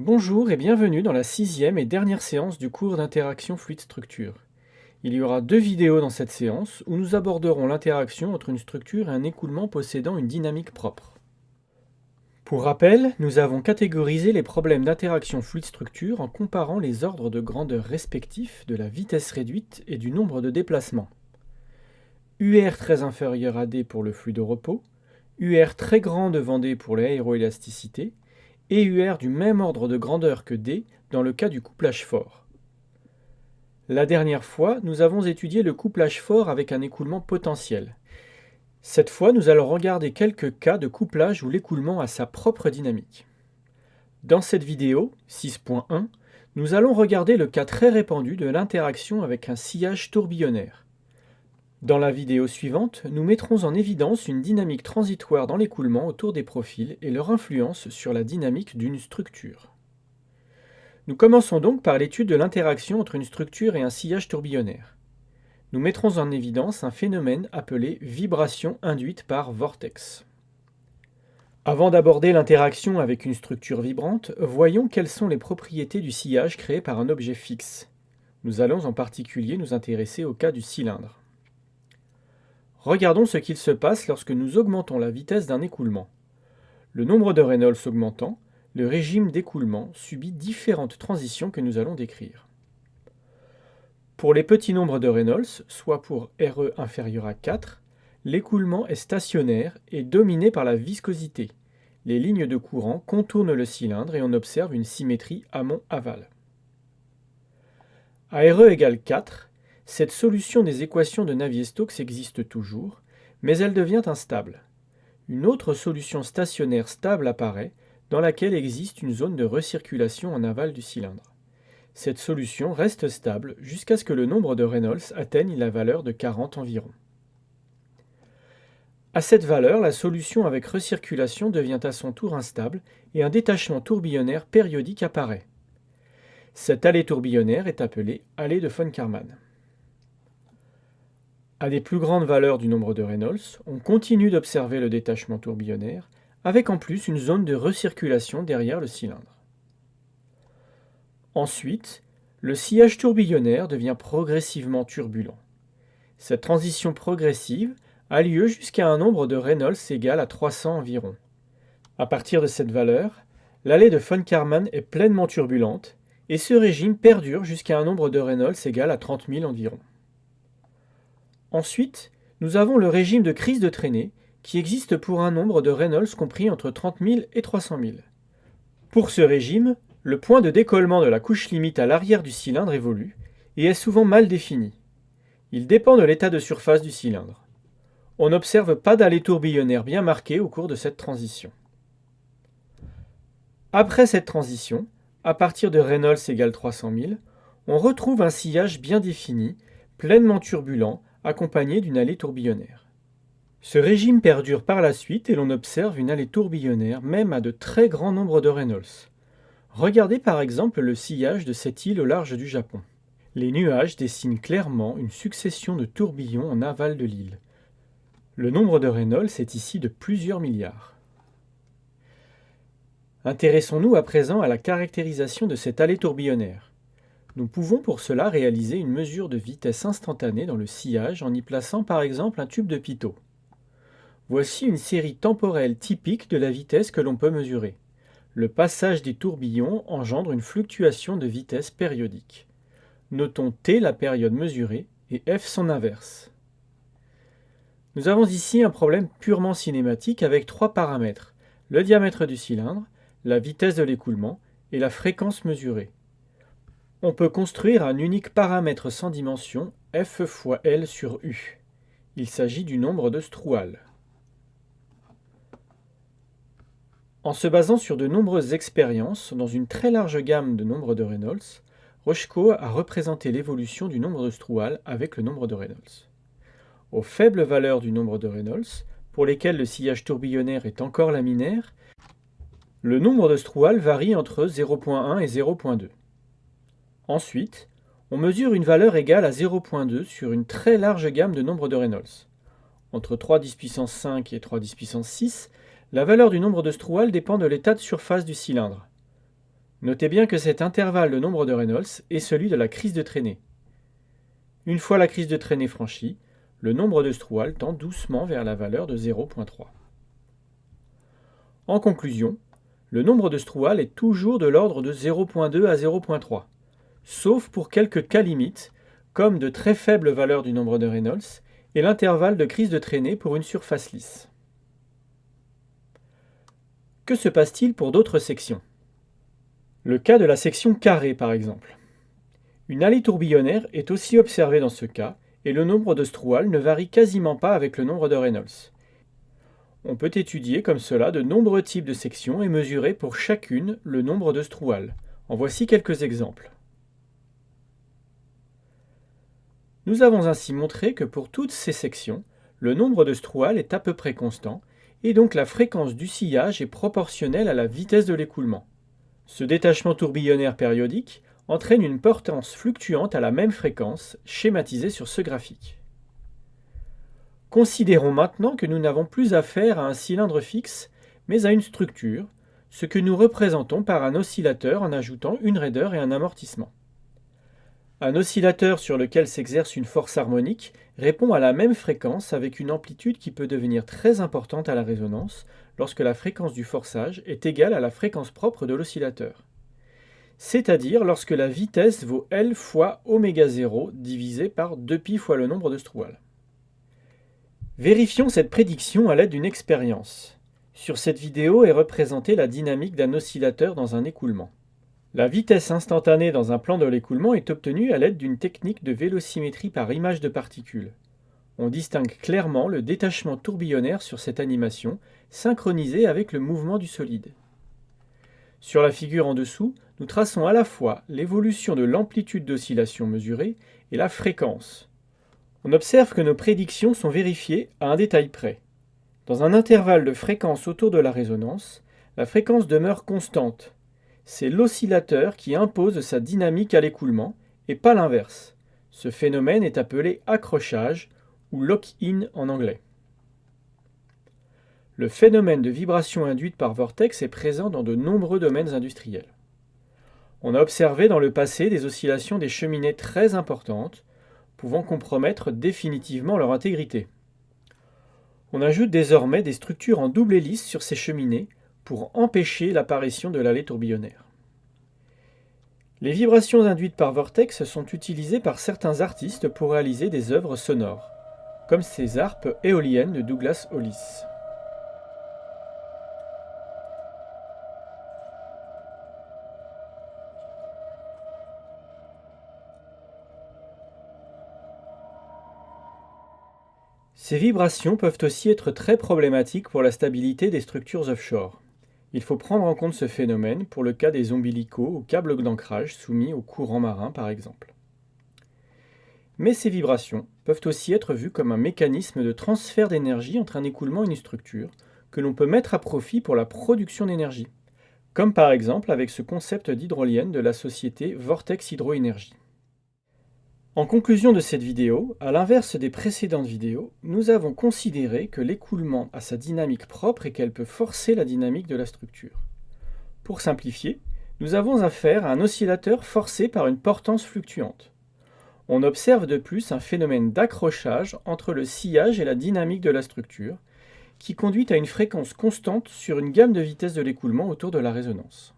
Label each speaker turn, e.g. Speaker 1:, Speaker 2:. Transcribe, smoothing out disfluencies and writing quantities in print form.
Speaker 1: Bonjour et bienvenue dans la sixième et dernière séance du cours d'interaction fluide-structure. Il y aura deux vidéos dans cette séance où nous aborderons l'interaction entre une structure et un écoulement possédant une dynamique propre. Pour rappel, nous avons catégorisé les problèmes d'interaction fluide-structure en comparant les ordres de grandeur respectifs de la vitesse réduite et du nombre de déplacements. UR très inférieur à D pour le flux de repos, UR très grand devant D pour l'aéroélasticité, et UR du même ordre de grandeur que D dans le cas du couplage fort. La dernière fois, nous avons étudié le couplage fort avec un écoulement potentiel. Cette fois, nous allons regarder quelques cas de couplage où l'écoulement a sa propre dynamique. Dans cette vidéo, 6.1, nous allons regarder le cas très répandu de l'interaction avec un sillage tourbillonnaire. Dans la vidéo suivante, nous mettrons en évidence une dynamique transitoire dans l'écoulement autour des profils et leur influence sur la dynamique d'une structure. Nous commençons donc par l'étude de l'interaction entre une structure et un sillage tourbillonnaire. Nous mettrons en évidence un phénomène appelé vibration induite par vortex. Avant d'aborder l'interaction avec une structure vibrante, voyons quelles sont les propriétés du sillage créé par un objet fixe. Nous allons en particulier nous intéresser au cas du cylindre. Regardons ce qu'il se passe lorsque nous augmentons la vitesse d'un écoulement. Le nombre de Reynolds augmentant, le régime d'écoulement subit différentes transitions que nous allons décrire. Pour les petits nombres de Reynolds, soit pour RE inférieur à 4, l'écoulement est stationnaire et dominé par la viscosité. Les lignes de courant contournent le cylindre et on observe une symétrie amont-aval. À RE égale 4, cette solution des équations de Navier-Stokes existe toujours, mais elle devient instable. Une autre solution stationnaire stable apparaît, dans laquelle existe une zone de recirculation en aval du cylindre. Cette solution reste stable jusqu'à ce que le nombre de Reynolds atteigne la valeur de 40 environ. À cette valeur, la solution avec recirculation devient à son tour instable et un détachement tourbillonnaire périodique apparaît. Cet allée tourbillonnaire est appelé allée de von Karman. À des plus grandes valeurs du nombre de Reynolds, on continue d'observer le détachement tourbillonnaire, avec en plus une zone de recirculation derrière le cylindre. Ensuite, le sillage tourbillonnaire devient progressivement turbulent. Cette transition progressive a lieu jusqu'à un nombre de Reynolds égal à 300 environ. À partir de cette valeur, l'allée de von Karman est pleinement turbulente et ce régime perdure jusqu'à un nombre de Reynolds égal à 30 000 environ. Ensuite, nous avons le régime de crise de traînée qui existe pour un nombre de Reynolds compris entre 30 000 et 300 000. Pour ce régime, le point de décollement de la couche limite à l'arrière du cylindre évolue et est souvent mal défini. Il dépend de l'état de surface du cylindre. On n'observe pas d'allée tourbillonnaire bien marquée au cours de cette transition. Après cette transition, à partir de Reynolds égale 300 000, on retrouve un sillage bien défini, pleinement turbulent, accompagné d'une allée tourbillonnaire. Ce régime perdure par la suite et l'on observe une allée tourbillonnaire même à de très grands nombres de Reynolds. Regardez par exemple le sillage de cette île au large du Japon. Les nuages dessinent clairement une succession de tourbillons en aval de l'île. Le nombre de Reynolds est ici de plusieurs milliards. Intéressons-nous à présent à la caractérisation de cette allée tourbillonnaire. Nous pouvons pour cela réaliser une mesure de vitesse instantanée dans le sillage en y plaçant par exemple un tube de pitot. Voici une série temporelle typique de la vitesse que l'on peut mesurer. Le passage des tourbillons engendre une fluctuation de vitesse périodique. Notons T la période mesurée et F son inverse. Nous avons ici un problème purement cinématique avec trois paramètres, le diamètre du cylindre, la vitesse de l'écoulement et la fréquence mesurée. On peut construire un unique paramètre sans dimension, F fois L sur U. Il s'agit du nombre de Strouhal. En se basant sur de nombreuses expériences dans une très large gamme de nombres de Reynolds, Rochko a représenté l'évolution du nombre de Strouhal avec le nombre de Reynolds. Aux faibles valeurs du nombre de Reynolds, pour lesquelles le sillage tourbillonnaire est encore laminaire, le nombre de Strouhal varie entre 0,1 et 0,2. Ensuite, on mesure une valeur égale à 0,2 sur une très large gamme de nombres de Reynolds. Entre 3 puissance 5 et 3 puissance 6, la valeur du nombre de Strouhal dépend de l'état de surface du cylindre. Notez bien que cet intervalle de nombre de Reynolds est celui de la crise de traînée. Une fois la crise de traînée franchie, le nombre de Strouhal tend doucement vers la valeur de 0,3. En conclusion, le nombre de Strouhal est toujours de l'ordre de 0,2 à 0,3, sauf pour quelques cas limites, comme de très faibles valeurs du nombre de Reynolds et l'intervalle de crise de traînée pour une surface lisse. Que se passe-t-il pour d'autres sections? Le cas de la section carrée par exemple. Une allée tourbillonnaire est aussi observée dans ce cas et le nombre de Strouhal ne varie quasiment pas avec le nombre de Reynolds. On peut étudier comme cela de nombreux types de sections et mesurer pour chacune le nombre de Strouhal. En voici quelques exemples. Nous avons ainsi montré que pour toutes ces sections, le nombre de Strouhal est à peu près constant et donc la fréquence du sillage est proportionnelle à la vitesse de l'écoulement. Ce détachement tourbillonnaire périodique entraîne une portance fluctuante à la même fréquence, schématisée sur ce graphique. Considérons maintenant que nous n'avons plus affaire à un cylindre fixe, mais à une structure, ce que nous représentons par un oscillateur en ajoutant une raideur et un amortissement. Un oscillateur sur lequel s'exerce une force harmonique répond à la même fréquence avec une amplitude qui peut devenir très importante à la résonance lorsque la fréquence du forçage est égale à la fréquence propre de l'oscillateur. C'est-à-dire lorsque la vitesse vaut L fois ω0 divisé par 2π fois le nombre de Strouhal. Vérifions cette prédiction à l'aide d'une expérience. Sur cette vidéo est représentée la dynamique d'un oscillateur dans un écoulement. La vitesse instantanée dans un plan de l'écoulement est obtenue à l'aide d'une technique de vélocimétrie par image de particules. On distingue clairement le détachement tourbillonnaire sur cette animation, synchronisé avec le mouvement du solide. Sur la figure en dessous, nous traçons à la fois l'évolution de l'amplitude d'oscillation mesurée et la fréquence. On observe que nos prédictions sont vérifiées à un détail près. Dans un intervalle de fréquence autour de la résonance, la fréquence demeure constante. C'est l'oscillateur qui impose sa dynamique à l'écoulement, et pas l'inverse. Ce phénomène est appelé accrochage, ou lock-in en anglais. Le phénomène de vibration induite par vortex est présent dans de nombreux domaines industriels. On a observé dans le passé des oscillations des cheminées très importantes, pouvant compromettre définitivement leur intégrité. On ajoute désormais des structures en double hélice sur ces cheminées pour empêcher l'apparition de l'allée tourbillonnaire. Les vibrations induites par vortex sont utilisées par certains artistes pour réaliser des œuvres sonores, comme ces harpes éoliennes de Douglas Hollis. Ces vibrations peuvent aussi être très problématiques pour la stabilité des structures offshore. Il faut prendre en compte ce phénomène pour le cas des ombilicaux ou câbles d'ancrage soumis au courant marin par exemple. Mais ces vibrations peuvent aussi être vues comme un mécanisme de transfert d'énergie entre un écoulement et une structure que l'on peut mettre à profit pour la production d'énergie, comme par exemple avec ce concept d'hydrolienne de la société Vortex Hydroénergie. En conclusion de cette vidéo, à l'inverse des précédentes vidéos, nous avons considéré que l'écoulement a sa dynamique propre et qu'elle peut forcer la dynamique de la structure. Pour simplifier, nous avons affaire à un oscillateur forcé par une portance fluctuante. On observe de plus un phénomène d'accrochage entre le sillage et la dynamique de la structure, qui conduit à une fréquence constante sur une gamme de vitesses de l'écoulement autour de la résonance.